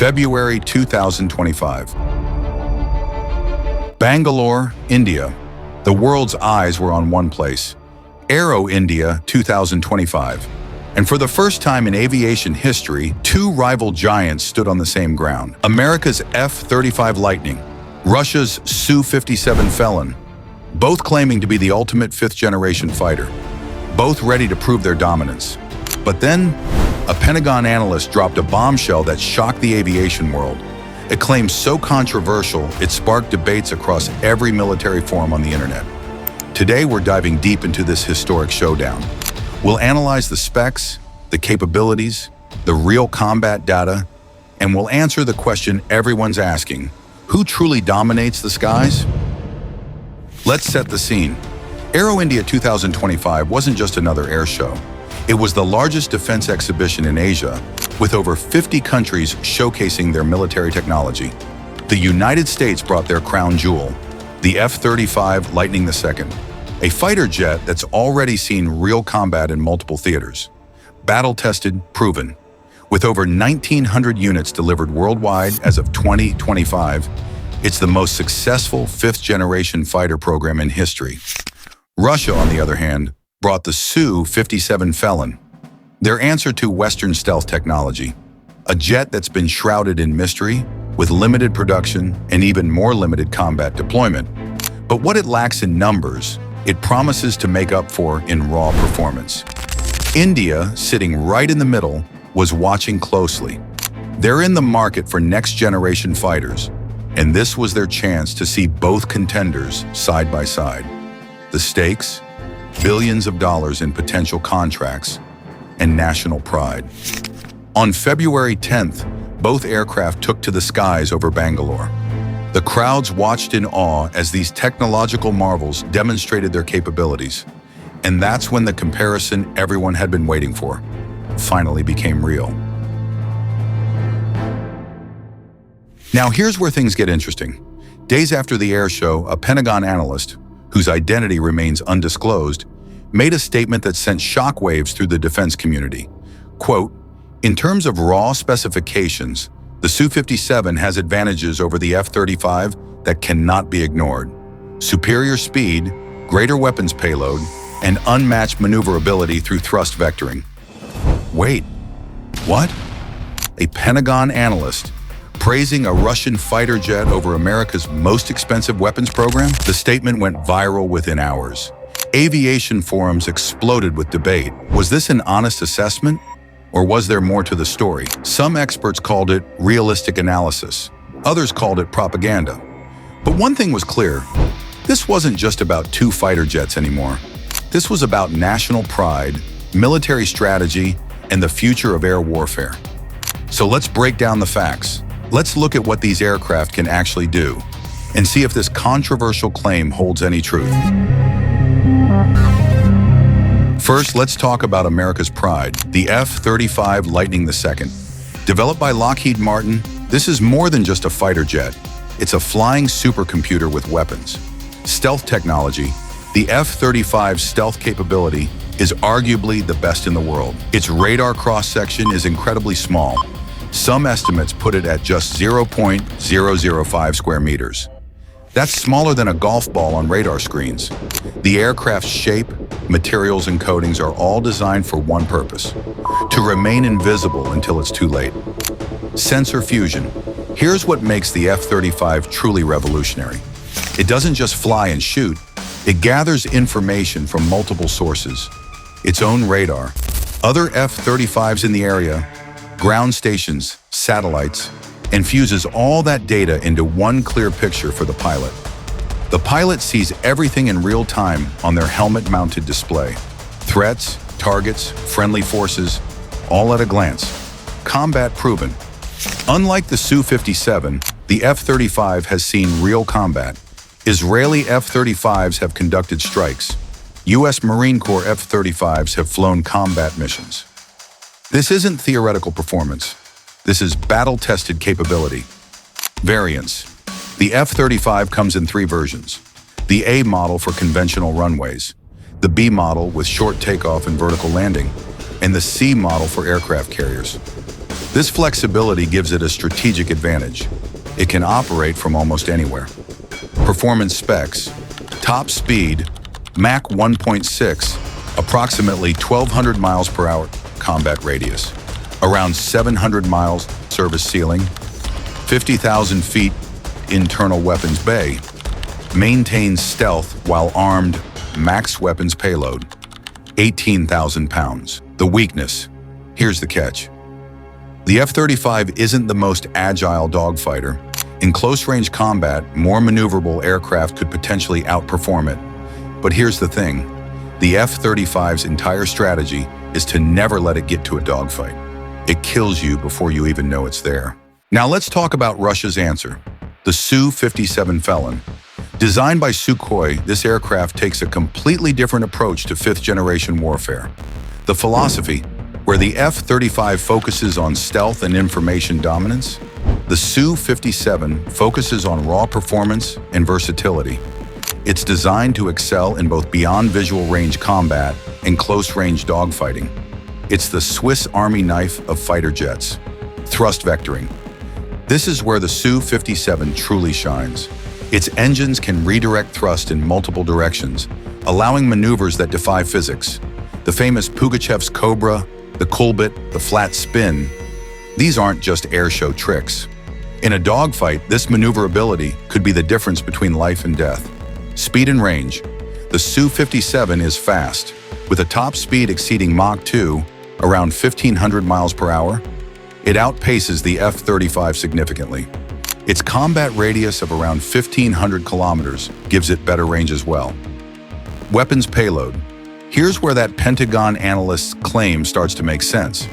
February 2025. Bangalore, India. The world's eyes were on one place. Aero India 2025. And for the first time in aviation history, two rival giants stood on the same ground. America's F-35 Lightning, Russia's Su-57 Felon, both claiming to be the ultimate fifth-generation fighter, both ready to prove their dominance. But then, a Pentagon analyst dropped a bombshell that shocked the aviation world. A claim so controversial, it sparked debates across every military forum on the internet. Today, we're diving deep into this historic showdown. We'll analyze the specs, the capabilities, the real combat data, and we'll answer the question everyone's asking: who truly dominates the skies? Let's set the scene. Aero India 2025 wasn't just another air show. It was the largest defense exhibition in Asia, with over 50 countries showcasing their military technology. The United States brought their crown jewel, the F-35 Lightning II, a fighter jet that's already seen real combat in multiple theaters. Battle-tested, proven. With over 1,900 units delivered worldwide as of 2025, it's the most successful fifth-generation fighter program in history. Russia, on the other hand, brought the Su-57 Felon, their answer to Western stealth technology, a jet that's been shrouded in mystery, with limited production and even more limited combat deployment. But what it lacks in numbers, it promises to make up for in raw performance. India, sitting right in the middle, was watching closely. They're in the market for next-generation fighters, and this was their chance to see both contenders side by side. The stakes? Billions of dollars in potential contracts and national pride. On February 10th, both aircraft took to the skies over Bangalore. The crowds watched in awe as these technological marvels demonstrated their capabilities. And that's when the comparison everyone had been waiting for finally became real. Now here's where things get interesting. Days after the air show, a Pentagon analyst, whose identity remains undisclosed, made a statement that sent shockwaves through the defense community. Quote, "In terms of raw specifications, the Su-57 has advantages over the F-35 that cannot be ignored. Superior speed, greater weapons payload, and unmatched maneuverability through thrust vectoring." Wait, what? A Pentagon analyst praising a Russian fighter jet over America's most expensive weapons program? The statement went viral within hours. Aviation forums exploded with debate. Was this an honest assessment, or was there more to the story? Some experts called it realistic analysis. Others called it propaganda. But one thing was clear. This wasn't just about two fighter jets anymore. This was about national pride, military strategy, and the future of air warfare. So let's break down the facts. Let's look at what these aircraft can actually do, and see if this controversial claim holds any truth. First, let's talk about America's pride, the F-35 Lightning II. Developed by Lockheed Martin, this is more than just a fighter jet. It's a flying supercomputer with weapons. Stealth technology, the F-35's stealth capability is arguably the best in the world. Its radar cross-section is incredibly small. Some estimates put it at just 0.005 square meters. That's smaller than a golf ball on radar screens. The aircraft's shape, materials, and coatings are all designed for one purpose: to remain invisible until it's too late. Sensor fusion. Here's what makes the F-35 truly revolutionary. It doesn't just fly and shoot. It gathers information from multiple sources. Its own radar, other F-35s in the area, ground stations, satellites, and fuses all that data into one clear picture for the pilot. The pilot sees everything in real time on their helmet-mounted display. Threats, targets, friendly forces, all at a glance. Combat proven. Unlike the Su-57, the F-35 has seen real combat. Israeli F-35s have conducted strikes. U.S. Marine Corps F-35s have flown combat missions. This isn't theoretical performance. This is battle-tested capability. Variants. The F-35 comes in 3 versions. The A model for conventional runways, the B model with short takeoff and vertical landing, and the C model for aircraft carriers. This flexibility gives it a strategic advantage. It can operate from almost anywhere. Performance specs: top speed, Mach 1.6, approximately 1,200 miles per hour combat radius, around 700 miles service ceiling, 50,000 feet internal weapons bay, maintains stealth while armed, max weapons payload, 18,000 pounds. The weakness: here's the catch. The F-35 isn't the most agile dogfighter. In close-range combat, more maneuverable aircraft could potentially outperform it. But here's the thing. The F-35's entire strategy is to never let it get to a dogfight. It kills you before you even know it's there. Now let's talk about Russia's answer, the Su-57 Felon. Designed by Sukhoi, this aircraft takes a completely different approach to fifth-generation warfare. The philosophy, where the F-35 focuses on stealth and information dominance, the Su-57 focuses on raw performance and versatility. It's designed to excel in both beyond visual range combat and close-range dogfighting. It's the Swiss Army knife of fighter jets. Thrust vectoring. This is where the Su-57 truly shines. Its engines can redirect thrust in multiple directions, allowing maneuvers that defy physics. The famous Pugachev's Cobra, the Kulbit, the flat spin, these aren't just airshow tricks. In a dogfight, this maneuverability could be the difference between life and death. Speed and range. The Su-57 is fast, with a top speed exceeding Mach 2, around 1,500 miles per hour. It outpaces the F-35 significantly. Its combat radius of around 1,500 kilometers gives it better range as well. Weapons payload. Here's where that Pentagon analyst's claim starts to make sense.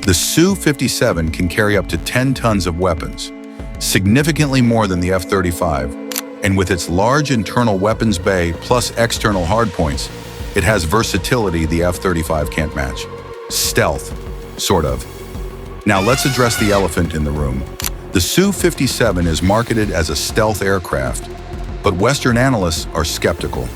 The Su-57 can carry up to 10 tons of weapons, significantly more than the F-35, and with its large internal weapons bay plus external hardpoints, it has versatility the F-35 can't match. Stealth, sort of. Now let's address the elephant in the room. The Su-57 is marketed as a stealth aircraft, but Western analysts are skeptical.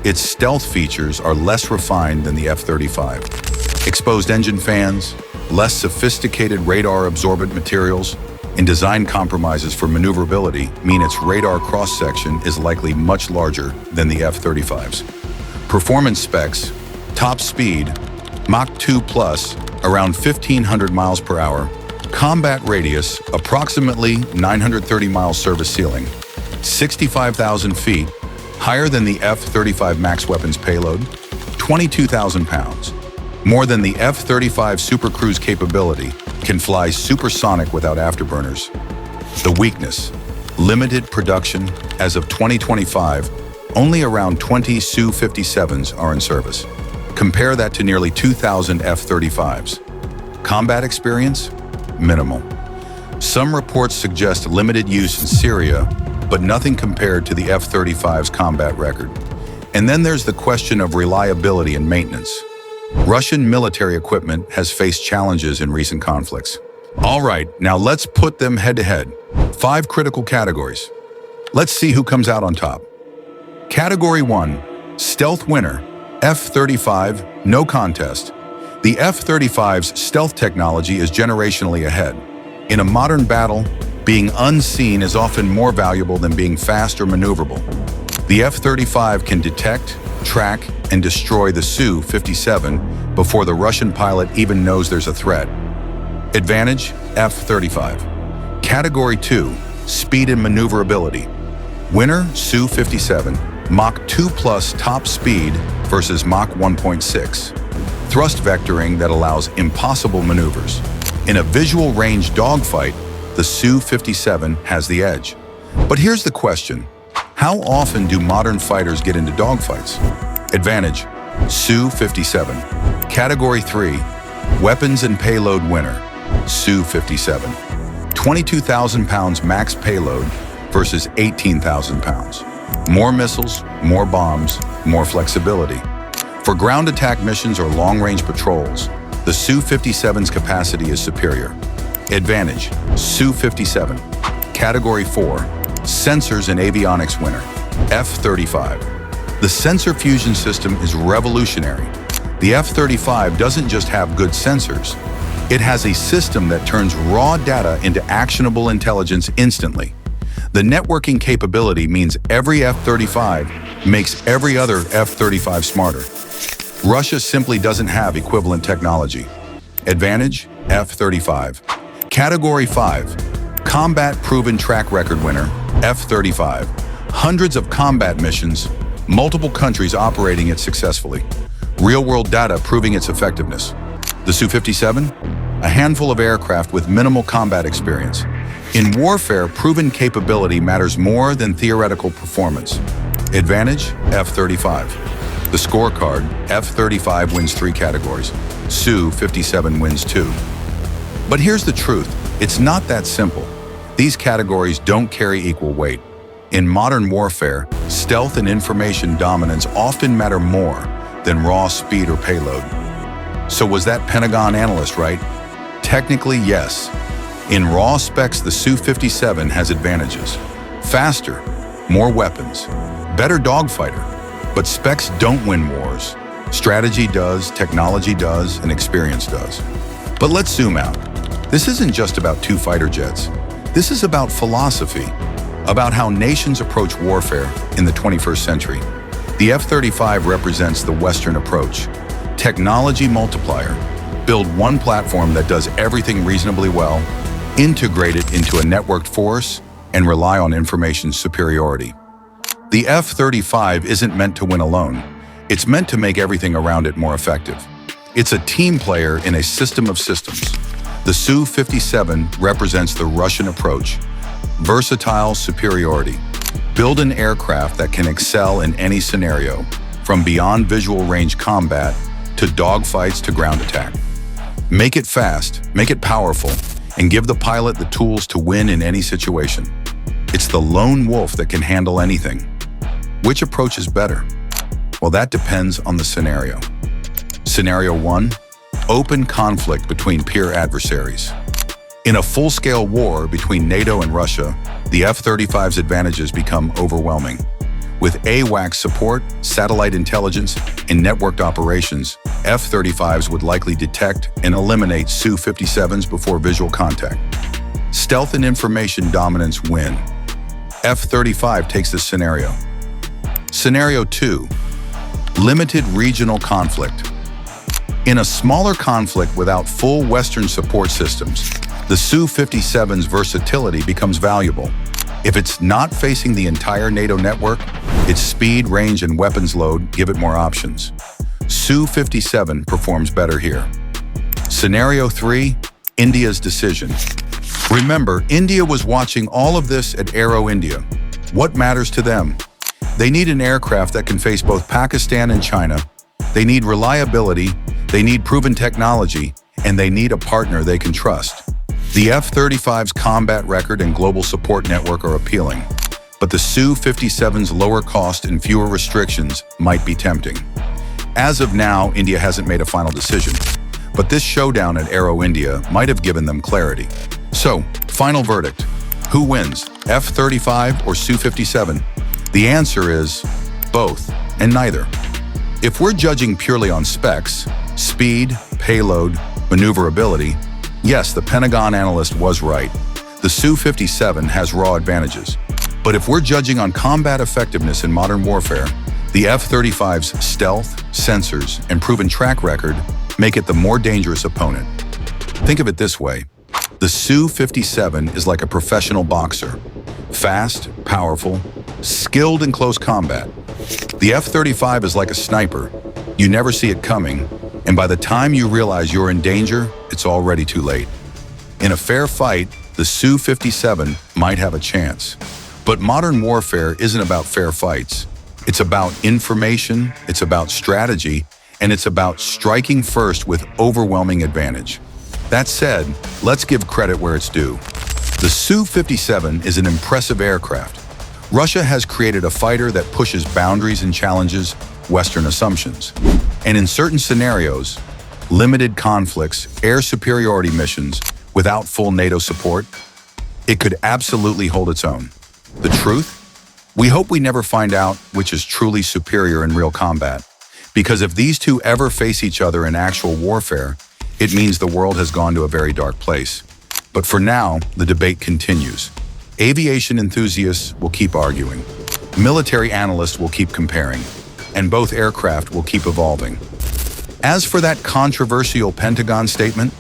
Its stealth features are less refined than the F-35. Exposed engine fans, less sophisticated radar-absorbent materials, and design compromises for maneuverability mean its radar cross-section is likely much larger than the F-35's. Performance specs: top speed, Mach 2 plus, around 1,500 miles per hour, combat radius, approximately 930 miles service ceiling, 65,000 feet, higher than the F-35 max weapons payload, 22,000 pounds. More than the F-35 Super Cruise capability, can fly supersonic without afterburners. The weakness: limited production. As of 2025, only around 20 Su-57s are in service. Compare that to nearly 2,000 F-35s. Combat experience? Minimal. Some reports suggest limited use in Syria, but nothing compared to the F-35's combat record. And then there's the question of reliability and maintenance. Russian military equipment has faced challenges in recent conflicts. All right, now let's put them head-to-head. 5 critical categories. Let's see who comes out on top. Category 1, stealth winner, F-35, no contest. The F-35's stealth technology is generationally ahead. In a modern battle, being unseen is often more valuable than being fast or maneuverable. The F-35 can detect, track, and destroy the Su-57 before the Russian pilot even knows there's a threat. Advantage: F-35. Category 2, speed and maneuverability. Winner: Su-57, Mach 2 plus top speed versus Mach 1.6. Thrust vectoring that allows impossible maneuvers. In a visual range dogfight, the Su-57 has the edge. But here's the question: how often do modern fighters get into dogfights? Advantage: Su-57. Category 3, weapons and payload winner, Su-57. 22,000 pounds max payload versus 18,000 pounds. More missiles, more bombs, more flexibility. For ground attack missions or long-range patrols, the Su-57's capacity is superior. Advantage: Su-57. Category 4, sensors and avionics winner, F-35. The sensor fusion system is revolutionary. The F-35 doesn't just have good sensors, It has a system that turns raw data into actionable intelligence instantly. The networking capability means every F-35 makes every other F-35 smarter. Russia simply doesn't have equivalent technology. Advantage: F-35. Category 5. Combat proven track record winner, F-35. Hundreds of combat missions, multiple countries operating it successfully. Real-world data proving its effectiveness. The Su-57? A handful of aircraft with minimal combat experience. In warfare, proven capability matters more than theoretical performance. Advantage: F-35. The scorecard: F-35 wins 3 categories. Su-57 wins 2. But here's the truth. It's not that simple. These categories don't carry equal weight. In modern warfare, stealth and information dominance often matter more than raw speed or payload. So was that Pentagon analyst right? Technically, yes. In raw specs, the Su-57 has advantages. Faster, more weapons, better dogfighter. But specs don't win wars. Strategy does, technology does, and experience does. But let's zoom out. This isn't just about 2 fighter jets. This is about philosophy, about how nations approach warfare in the 21st century. The F-35 represents the Western approach. Technology multiplier. Build one platform that does everything reasonably well, integrate it into a networked force, and rely on information superiority. The F-35 isn't meant to win alone. It's meant to make everything around it more effective. It's a team player in a system of systems. The Su-57 represents the Russian approach. Versatile superiority. Build an aircraft that can excel in any scenario, from beyond visual range combat to dogfights to ground attack. Make it fast, make it powerful, and give the pilot the tools to win in any situation. It's the lone wolf that can handle anything. Which approach is better? Well, that depends on the scenario. Scenario 1, open conflict between peer adversaries. In a full-scale war between NATO and Russia, the F-35's advantages become overwhelming. With AWACS support, satellite intelligence, and networked operations, F-35s would likely detect and eliminate Su-57s before visual contact. Stealth and information dominance win. F-35 takes this scenario. Scenario 2, limited regional conflict. In a smaller conflict without full Western support systems, the Su-57's versatility becomes valuable. If it's not facing the entire NATO network, its speed, range, and weapons load give it more options. Su-57 performs better here. Scenario 3, India's decision. Remember, India was watching all of this at Aero India. What matters to them? They need an aircraft that can face both Pakistan and China. They need reliability, they need proven technology, and they need a partner they can trust. The F-35's combat record and global support network are appealing, but the Su-57's lower cost and fewer restrictions might be tempting. As of now, India hasn't made a final decision, but this showdown at Aero India might have given them clarity. So, final verdict. Who wins, F-35 or Su-57? The answer is both and neither. If we're judging purely on specs, speed, payload, maneuverability, yes, the Pentagon analyst was right. The Su-57 has raw advantages. But if we're judging on combat effectiveness in modern warfare, the F-35's stealth, sensors, and proven track record make it the more dangerous opponent. Think of it this way. The Su-57 is like a professional boxer. Fast, powerful, skilled in close combat. The F-35 is like a sniper. You never see it coming, and by the time you realize you're in danger, it's already too late. In a fair fight, the Su-57 might have a chance. But modern warfare isn't about fair fights. It's about information, it's about strategy, and it's about striking first with overwhelming advantage. That said, let's give credit where it's due. The Su-57 is an impressive aircraft. Russia has created a fighter that pushes boundaries and challenges Western assumptions. And in certain scenarios, limited conflicts, air superiority missions, without full NATO support, it could absolutely hold its own. The truth? We hope we never find out which is truly superior in real combat. Because if these two ever face each other in actual warfare, it means the world has gone to a very dark place. But for now, the debate continues. Aviation enthusiasts will keep arguing. Military analysts will keep comparing. And both aircraft will keep evolving. As for that controversial Pentagon statement,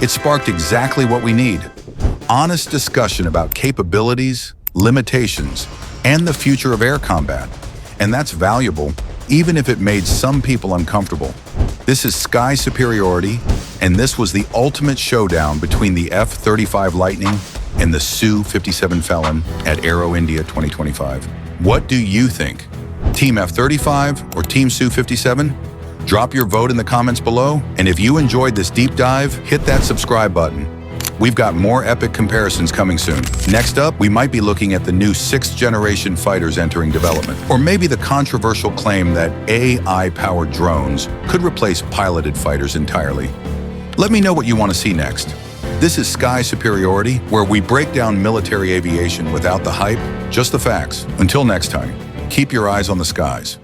it sparked exactly what we need. Honest discussion about capabilities, limitations, and the future of air combat. And that's valuable, even if it made some people uncomfortable. This is Sky Superiority, and this was the ultimate showdown between the F-35 Lightning and the Su-57 Felon at Aero India 2025. What do you think? Team F-35 or Team Su-57? Drop your vote in the comments below, and if you enjoyed this deep dive, hit that subscribe button. We've got more epic comparisons coming soon. Next up, we might be looking at the new 6th-generation fighters entering development, or maybe the controversial claim that AI-powered drones could replace piloted fighters entirely. Let me know what you want to see next. This is Sky Superiority, where we break down military aviation without the hype, just the facts. Until next time, keep your eyes on the skies.